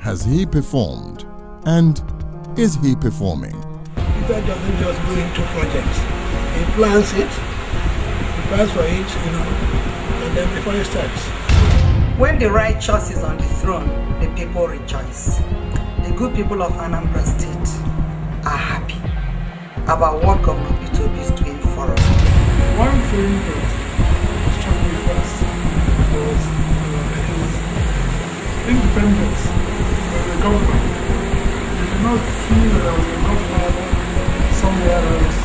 has he performed, and is he performing? Peter doesn't just go into projects. He plans it, prepares for it, and then before he starts. When the righteous is on the throne, the people rejoice. The good people of Anambra State are happy about what Governor Peter is doing for us. One thing that struck me first was his independence of the government. He did not feel that there was a godfather somewhere else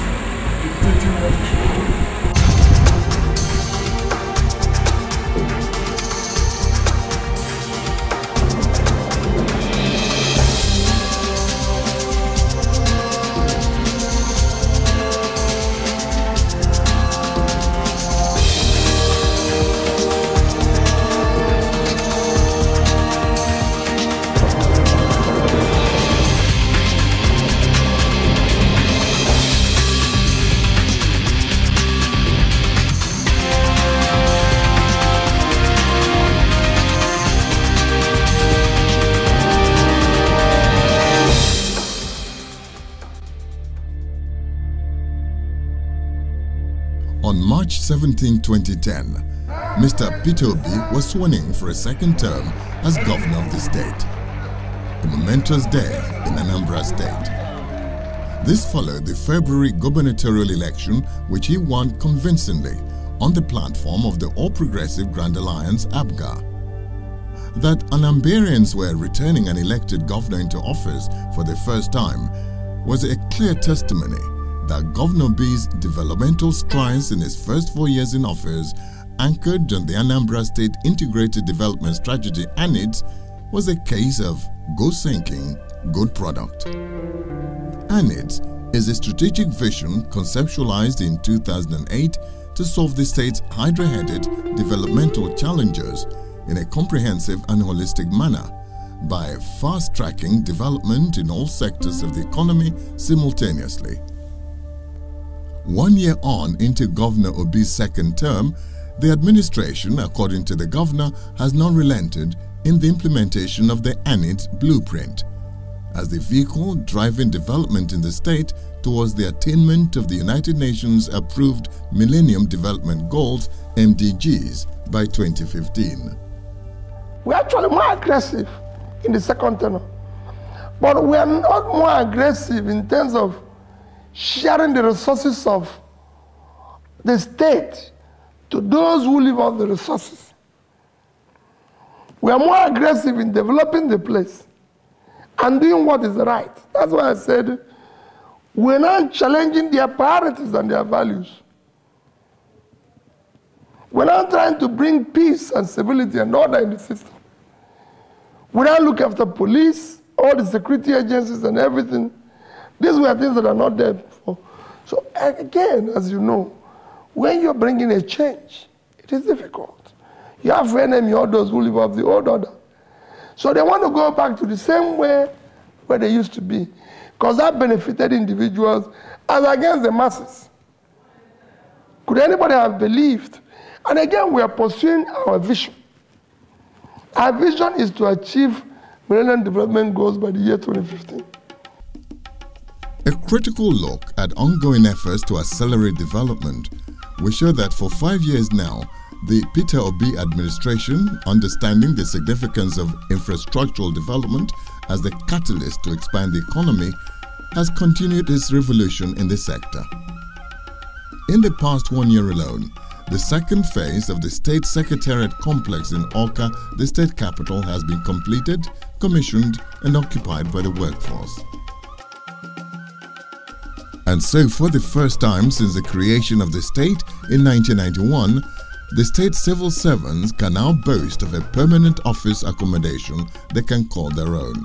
dictating what he should do. On March 17, 2010, Mr. Peter Obi was sworn in for a second term as governor of the state. A momentous day in Anambra State. This followed the February gubernatorial election, which he won convincingly on the platform of the All Progressive Grand Alliance APGA. That Anambarians were returning an elected governor into office for the first time was a clear testimony that Governor Obi's developmental strides in his first 4 years in office, anchored on the Anambra State Integrated Development Strategy ANIDS, was a case of good thinking, good product. ANIDS is a strategic vision conceptualized in 2008 to solve the state's hydra-headed developmental challenges in a comprehensive and holistic manner by fast-tracking development in all sectors of the economy simultaneously. 1 year on into Governor Obi's second term, the administration, according to the governor, has not relented in the implementation of the ANIDS blueprint as the vehicle driving development in the state towards the attainment of the United Nations approved Millennium Development Goals (MDGs) by 2015. We're actually more aggressive in the second term, but we are not more aggressive in terms of sharing the resources of the state to those who live off the resources. We are more aggressive in developing the place and doing what is right. That's why I said we're not challenging their priorities and their values. We're not trying to bring peace and civility and order in the system. We don't look after police, all the security agencies and everything. These were things that are not there before. So again, as you know, when you're bringing a change, it is difficult. You have enemy all those who live off the old order. So they want to go back to the same way where they used to be, because that benefited individuals as against the masses. Could anybody have believed? And again, we are pursuing our vision. Our vision is to achieve Millennium Development Goals by the year 2015. A critical look at ongoing efforts to accelerate development will show that for 5 years now, the Peter Obi administration, understanding the significance of infrastructural development as the catalyst to expand the economy, has continued its revolution in the sector. In the past 1 year alone, the second phase of the State Secretariat complex in Awka, the state capital, has been completed, commissioned and occupied by the workforce. And so, for the first time since the creation of the state in 1991, the state civil servants can now boast of a permanent office accommodation they can call their own.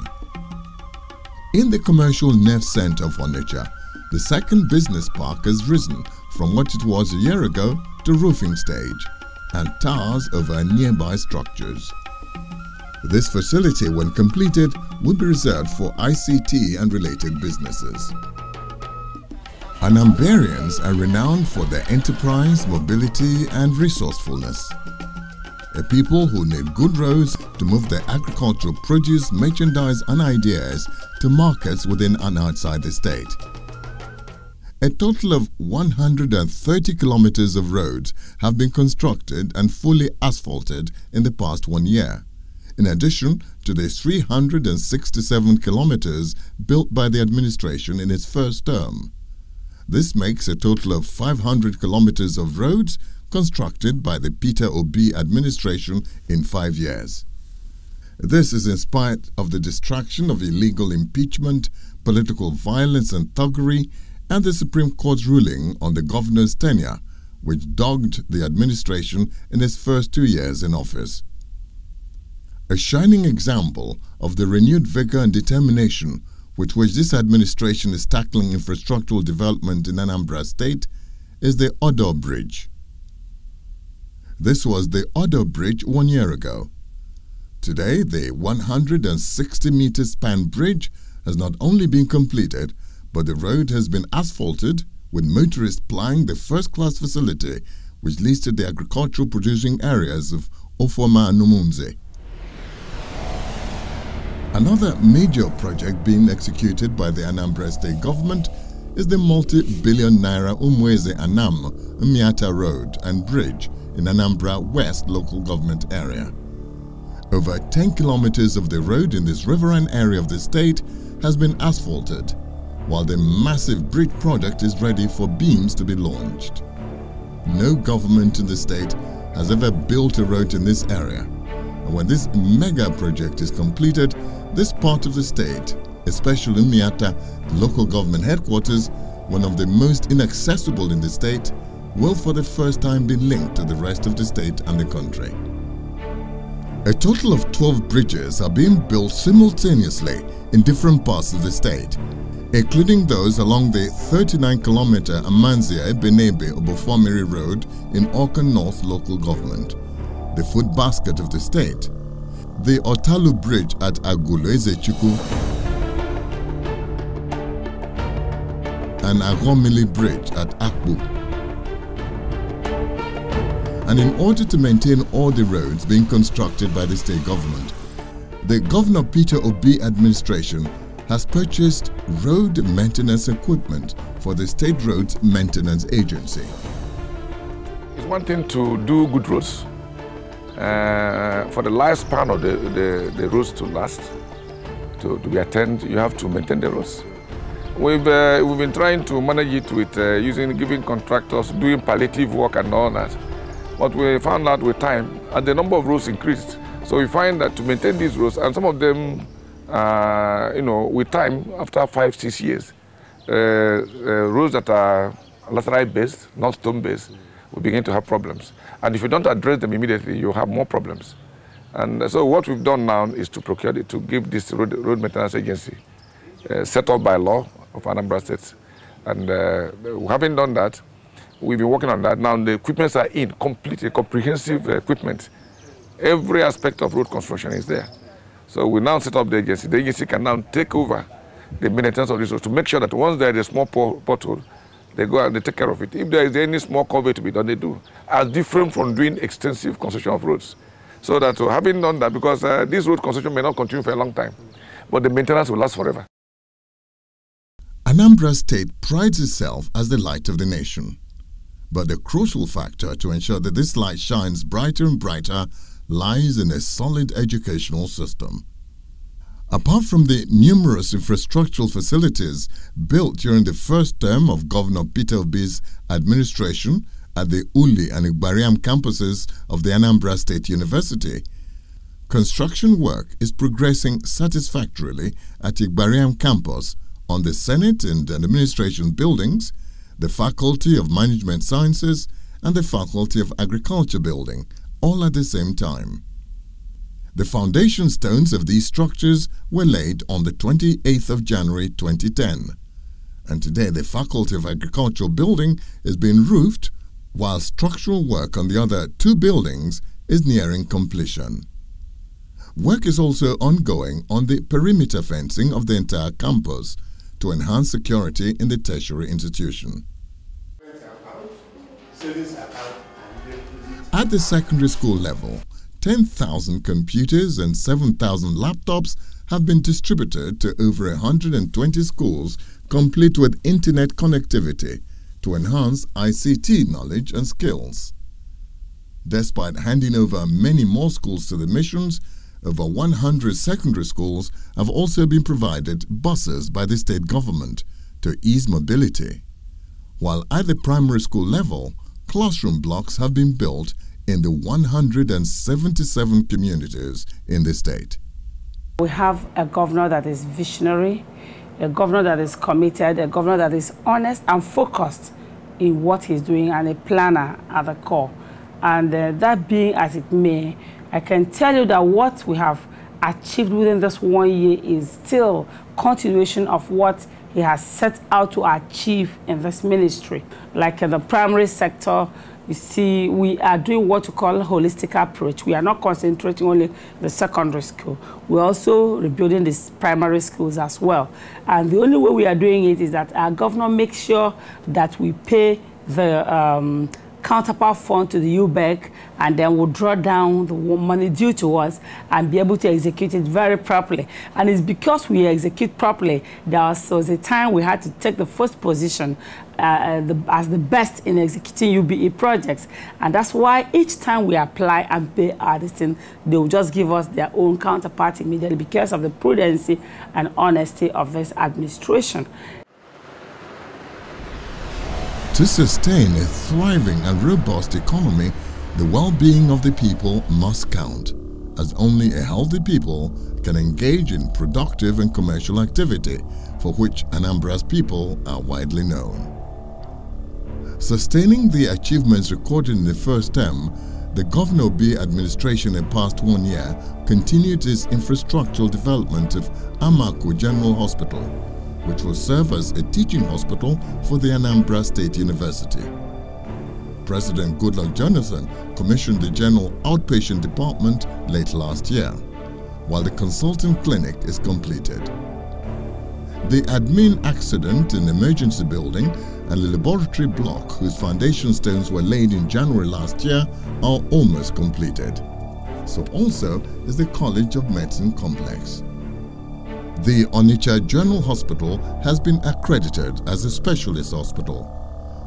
In the commercial nerve center of Onitsha, the second business park has risen from what it was a year ago to roofing stage and towers over nearby structures. This facility, when completed, will be reserved for ICT and related businesses. Anambarians are renowned for their enterprise, mobility and resourcefulness. a people who need good roads to move their agricultural produce, merchandise and ideas to markets within and outside the state. A total of 130 kilometers of roads have been constructed and fully asphalted in the past 1 year, in addition to the 367 kilometers built by the administration in its first term. This makes a total of 500 kilometers of roads constructed by the Peter Obi administration in 5 years. This is in spite of the distraction of illegal impeachment, political violence and thuggery, and the Supreme Court's ruling on the governor's tenure, which dogged the administration in its first 2 years in office. A shining example of the renewed vigor and determination with which this administration is tackling infrastructural development in Anambra State is the Odo Bridge. This was the Odo Bridge 1 year ago. Today, the 160-meter span bridge has not only been completed, but the road has been asphalted, with motorists plying the first-class facility which leads to the agricultural producing areas of Ofoma and Numunze. Another major project being executed by the Anambra State government is the multi-billion naira Umweze Anam Miata Road and Bridge in Anambra West local government area. Over 10 kilometers of the road in this riverine area of the state has been asphalted, while the massive bridge project is ready for beams to be launched. No government in the state has ever built a road in this area, and when this mega project is completed, this part of the state, especially Miata local government headquarters, one of the most inaccessible in the state, will for the first time be linked to the rest of the state and the country. A total of 12 bridges are being built simultaneously in different parts of the state, including those along the 39-kilometer Amanzia-Ebenebe-Obofomiri Road in Okan North local government, the food basket of the state, the Otalu Bridge at Agulo-Ezechukwu, and Agomili Bridge at Akbu. And in order to maintain all the roads being constructed by the state government, the Governor Peter Obi administration has purchased road maintenance equipment for the State Roads Maintenance Agency. It's one thing to do good roads, for the lifespan of the roads to last, to be attended, you have to maintain the roads. We've been trying to manage it with giving contractors, doing palliative work and all that. But we found out with time, and the number of roads increased. So we find that to maintain these roads, and some of them, with time, after 5-6 years, roads that are lateral based, not stone based, will begin to have problems. And if you don't address them immediately, you have more problems. And so what we've done now is to procure it, to give this road maintenance agency, set up by law of Anambra State. And having done that, we've been working on that. Now the equipments are in, completely comprehensive equipment. Every aspect of road construction is there. So we now set up the agency. The agency can now take over the maintenance of this road to make sure that once there is a small pothole, they go and they take care of it. If there is any small culvert to be done, they do. As different from doing extensive construction of roads. So that having done that, because this road construction may not continue for a long time, but the maintenance will last forever. Anambra State prides itself as the light of the nation. But the crucial factor to ensure that this light shines brighter and brighter lies in a solid educational system. Apart from the numerous infrastructural facilities built during the first term of Governor Peter Obi's administration at the Uli and Igbariam campuses of the Anambra State University, construction work is progressing satisfactorily at Igbariam campus on the Senate and Administration buildings, the Faculty of Management Sciences, and the Faculty of Agriculture building, all at the same time. The foundation stones of these structures were laid on the 28th of January 2010, and today the Faculty of Agriculture building is being roofed, while structural work on the other 2 buildings is nearing completion. Work is also ongoing on the perimeter fencing of the entire campus to enhance security in the tertiary institution. At the secondary school level, 10,000 computers and 7,000 laptops have been distributed to over 120 schools complete with internet connectivity to enhance ICT knowledge and skills. Despite handing over many more schools to the missions, over 100 secondary schools have also been provided buses by the state government to ease mobility. While at the primary school level, classroom blocks have been built in the 177 communities in the state. We have a governor that is visionary, a governor that is committed, a governor that is honest and focused in what he's doing, and a planner at the core. And that being as it may, I can tell you that what we have achieved within this 1 year is still continuation of what he has set out to achieve in this ministry. Like in the primary sector, you see, we are doing what we call a holistic approach. We are not concentrating only the secondary school. We're also rebuilding these primary schools as well. And the only way we are doing it is that our governor makes sure that we pay the counterpart fund to the UBEC, and then we'll draw down the money due to us and be able to execute it very properly. And it's because we execute properly, there was a time we had to take the first position as the best in executing UBE projects. And that's why each time we apply and pay our thing, they will just give us their own counterpart immediately because of the prudency and honesty of this administration. To sustain a thriving and robust economy, the well-being of the people must count, as only a healthy people can engage in productive and commercial activity, for which Anambra's people are widely known. Sustaining the achievements recorded in the first term, the Governor B administration in the past 1 year continued its infrastructural development of Amaku General Hospital, which will serve as a teaching hospital for the Anambra State University. President Goodluck Jonathan commissioned the General Outpatient Department late last year, while the consulting clinic is completed. The admin accident in the emergency building and the laboratory block, whose foundation stones were laid in January last year, are almost completed. So also is the College of Medicine complex. The Onitsha General Hospital has been accredited as a specialist hospital,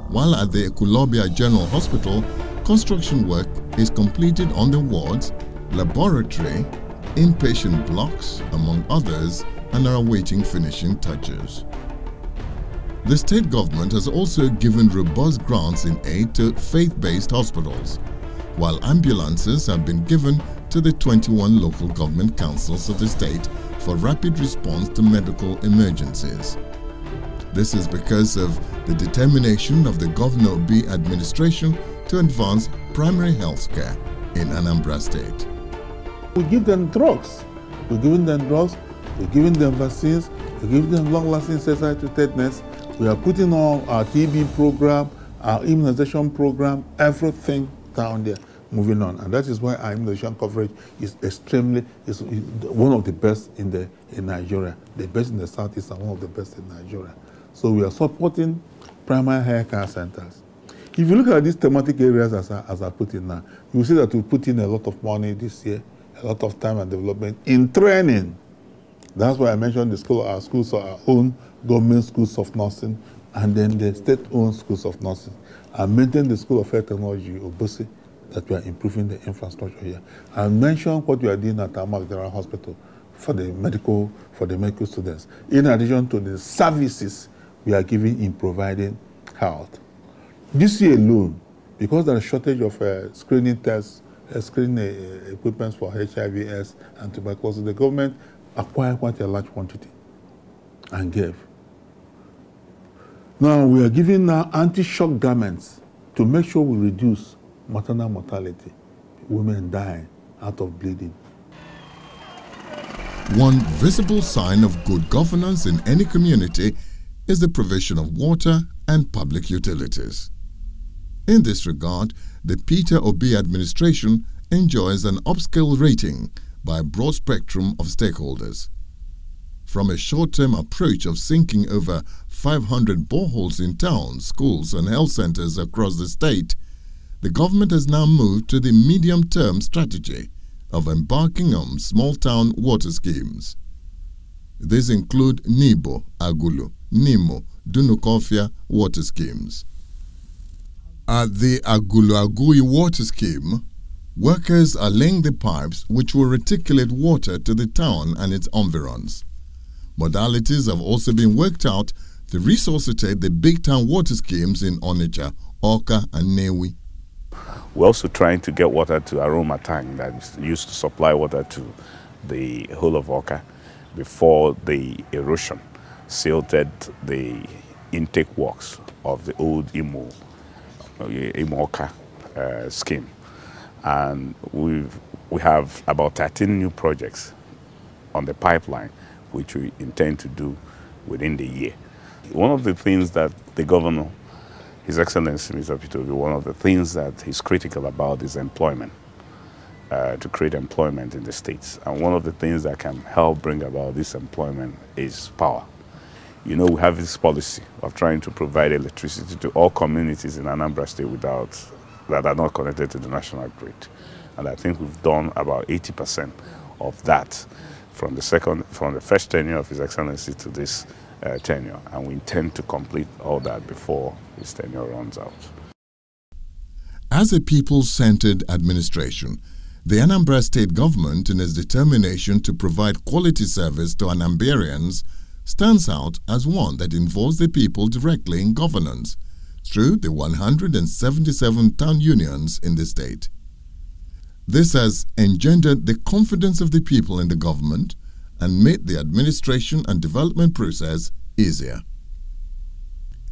while at the Ekulobia General Hospital, construction work is completed on the wards, laboratory, inpatient blocks, among others, and are awaiting finishing touches. The state government has also given robust grants in aid to faith-based hospitals, while ambulances have been given to the 21 local government councils of the state for rapid response to medical emergencies. This is because of the determination of the Governor B administration to advance primary health care in Anambra State. We give them drugs. We're giving them drugs, we're giving them vaccines, we're giving them long-lasting societal tetanus. We are putting on our TB program, our immunization program, everything down there. Moving on, and that is why our immunization coverage is one of the best in Nigeria. The best in the Southeast and one of the best in Nigeria. So we are supporting primary health care centers. If you look at these thematic areas as I put in now, you will see that we put in a lot of money this year, a lot of time and development in training. That's why I mentioned our schools are our own government schools of nursing, and then the state-owned schools of nursing. I mentioned the School of Health Technology, Obosi, that we are improving the infrastructure here. I mentioned what we are doing at Amaku General Hospital for the medical students, in addition to the services we are giving in providing health. This year alone, because there is a shortage of screening tests, screening equipment for HIV/AIDS and tuberculosis, the government acquired quite a large quantity and gave. Now we are giving now anti-shock garments to make sure we reduce maternal mortality, women dying out of bleeding. One visible sign of good governance in any community is the provision of water and public utilities. In this regard, the Peter Obi administration enjoys an upscale rating by a broad spectrum of stakeholders. From a short-term approach of sinking over 500 boreholes in towns, schools and health centers across the state, the government has now moved to the medium-term strategy of embarking on small-town water schemes. These include Nibo, Agulu, Nimo, Dunukofia water schemes. At the Agulu-Agui water scheme, workers are laying the pipes which will reticulate water to the town and its environs. Modalities have also been worked out to resuscitate the big town water schemes in Onitsha, Awka and Nnewi. We're also trying to get water to Aroma tank that is used to supply water to the whole of Awka before the erosion silted the intake works of the old Imo Awka scheme. And we have about 13 new projects on the pipeline which we intend to do within the year. One of the things that the governor, His Excellency Mr. Peter Obi, one of the things that he's critical about is employment, to create employment in the states. And one of the things that can help bring about this employment is power. You know, we have this policy of trying to provide electricity to all communities in Anambra State that are not connected to the national grid. And I think we've done about 80% of that from the first tenure of His Excellency to this tenure, and we intend to complete all that before his tenure runs out. As a people-centered administration, the Anambra State government, in its determination to provide quality service to Anambrians, stands out as one that involves the people directly in governance through the 177 town unions in the state. This has engendered the confidence of the people in the government and made the administration and development process easier.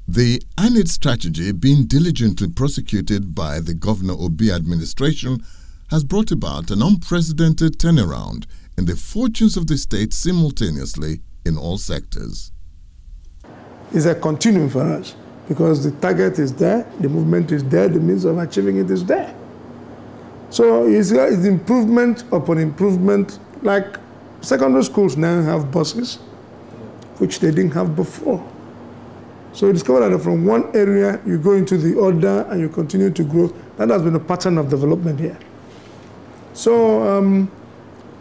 The ANIDS strategy, being diligently prosecuted by the Governor Obi administration, has brought about an unprecedented turnaround in the fortunes of the state simultaneously in all sectors. It's a continuum for us because the target is there, the movement is there, the means of achieving it is there. So it's improvement upon improvement. Like secondary schools now have buses, which they didn't have before. So you discover that from one area, you go into the other and you continue to grow. That has been a pattern of development here. So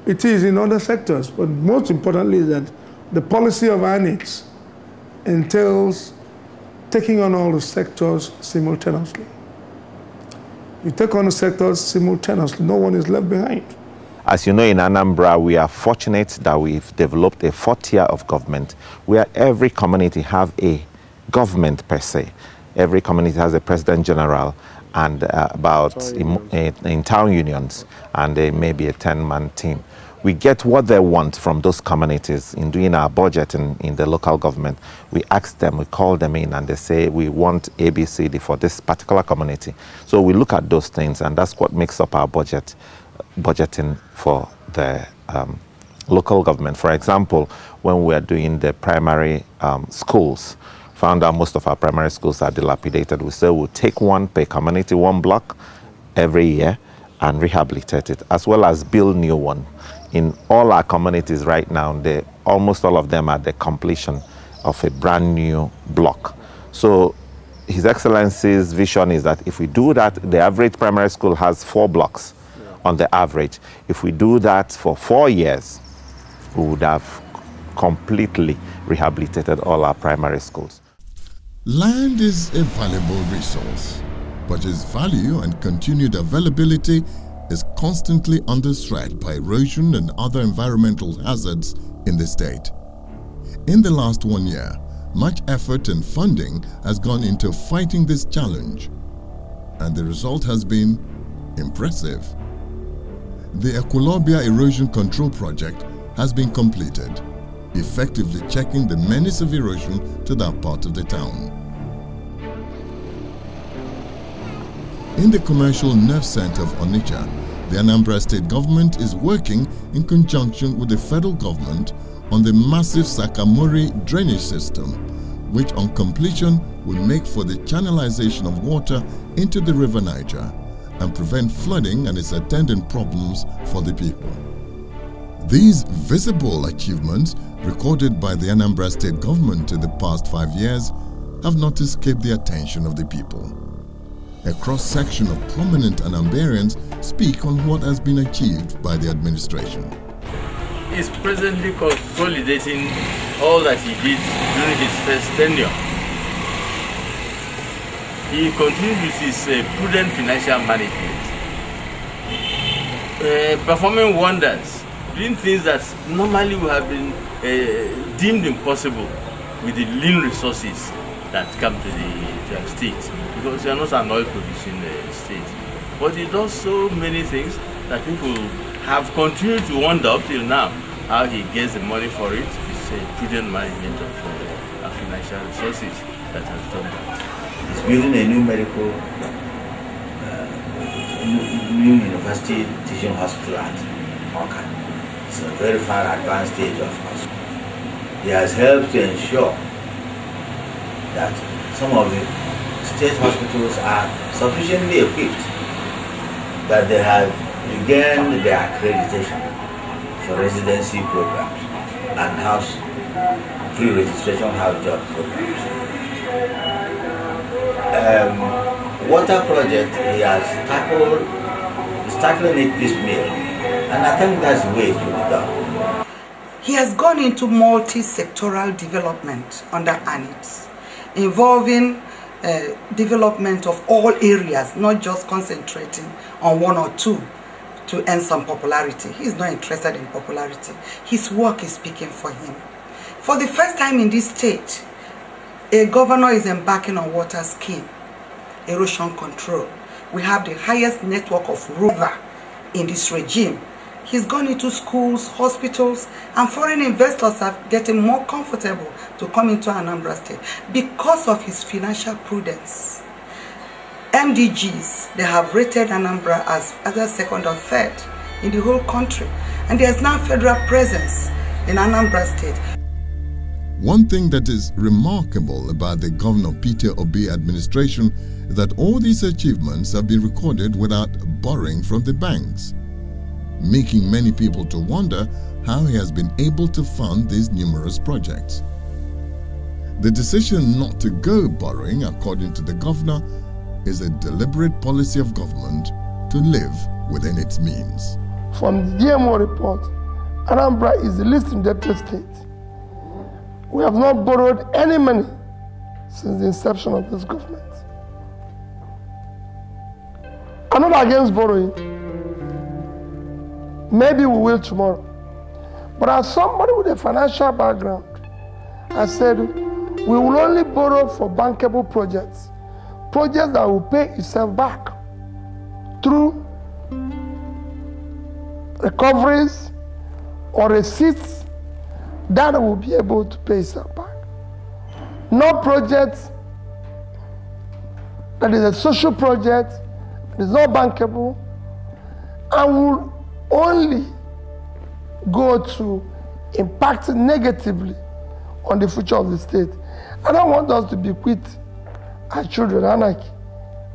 it is in other sectors, but most importantly is that the policy of ANIDS entails taking on all the sectors simultaneously. You take on the sectors simultaneously, no one is left behind. As you know, in Anambra, we are fortunate that we've developed a 4-tier of government where every community have a government per se. Every community has a president general and in town unions and maybe a 10-man team. We get what they want from those communities in doing our budget in the local government. We ask them, we call them in and they say, we want ABCD for this particular community. So we look at those things and that's what makes up our budgeting for the local government. For example, when we are doing the primary schools, found out most of our primary schools are dilapidated. We say we'll take one per community, one block every year and rehabilitate it, as well as build new one. In all our communities right now, almost all of them are the completion of a brand new block. So His Excellency's vision is that if we do that, the average primary school has 4 blocks on the average. If we do that for 4 years, we would have completely rehabilitated all our primary schools. Land is a valuable resource, but its value and continued availability is constantly under threat by erosion and other environmental hazards in the state. In the last 1 year, much effort and funding has gone into fighting this challenge, and the result has been impressive. The Equilobia Erosion Control Project has been completed, effectively checking the menace of erosion to that part of the town. In the commercial nerve center of Onitsha, the Anambra State government is working in conjunction with the federal government on the massive Sakamori drainage system, which on completion will make for the channelization of water into the River Niger and prevent flooding and its attendant problems for the people. These visible achievements recorded by the Anambra State government in the past 5 years have not escaped the attention of the people. a cross-section of prominent Anambarians speak on what has been achieved by the administration. He is presently consolidating all that he did during his first tenure. He continued with his prudent financial management, performing wonders, doing things that normally would have been deemed impossible with the lean resources that come to the state, because we are not an oil-producing state. But he does so many things that people have continued to wonder up till now how he gets the money for it. It's a prudent management of financial resources that has done that. He's building a new medical, new university teaching hospital at Oka. It's a very far advanced stage of hospital. He has helped to ensure that some of the state hospitals are sufficiently equipped that they have regained their accreditation for residency programs and house pre-registration house job programs. Water project he has tackling it piecemeal, and I think that's the way it should be done. He has gone into multi-sectoral development under ANIDS, involving development of all areas, not just concentrating on one or two to earn some popularity. He's not interested in popularity. His work is speaking for him. For the first time in this state, a governor is embarking on water scheme, erosion control. We have the highest network of river in this regime. He's gone into schools, hospitals, and foreign investors are getting more comfortable to come into Anambra State because of his financial prudence. MDGs, they have rated Anambra as either second or third in the whole country. And there's now federal presence in Anambra State. One thing that is remarkable about the Governor Peter Obi administration is that all these achievements have been recorded without borrowing from the banks, making many people to wonder how he has been able to fund these numerous projects. The decision not to go borrowing, according to the governor, is a deliberate policy of government to live within its means. From the DMO report, Anambra is the least indebted state. We have not borrowed any money since the inception of this government. I'm not against borrowing. Maybe we will tomorrow. But as somebody with a financial background, I said we will only borrow for bankable projects, projects that will pay itself back through recoveries or receipts that will be able to pay itself back. No project that is a social project, that is not bankable, and will only go to impact negatively on the future of the state. I don't want us to bequeath our children anarchy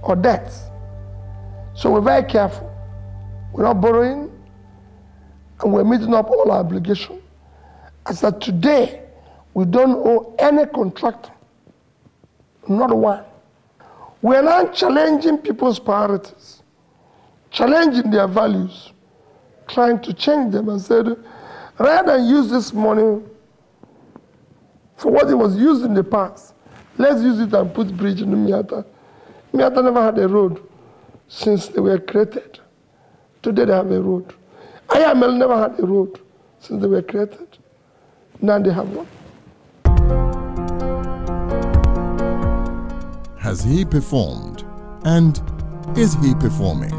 or debts. So we're very careful. We're not borrowing, and we're meeting up all our obligations. As of today, we don't owe any contractor, not one. We are now challenging people's priorities, challenging their values, trying to change them, and said, rather than use this money for what it was used in the past, let's use it and put bridge in the Miata. Miata never had a road since they were created. Today they have a road. IML never had a road since they were created. Now they have one. Has he performed? And is he performing?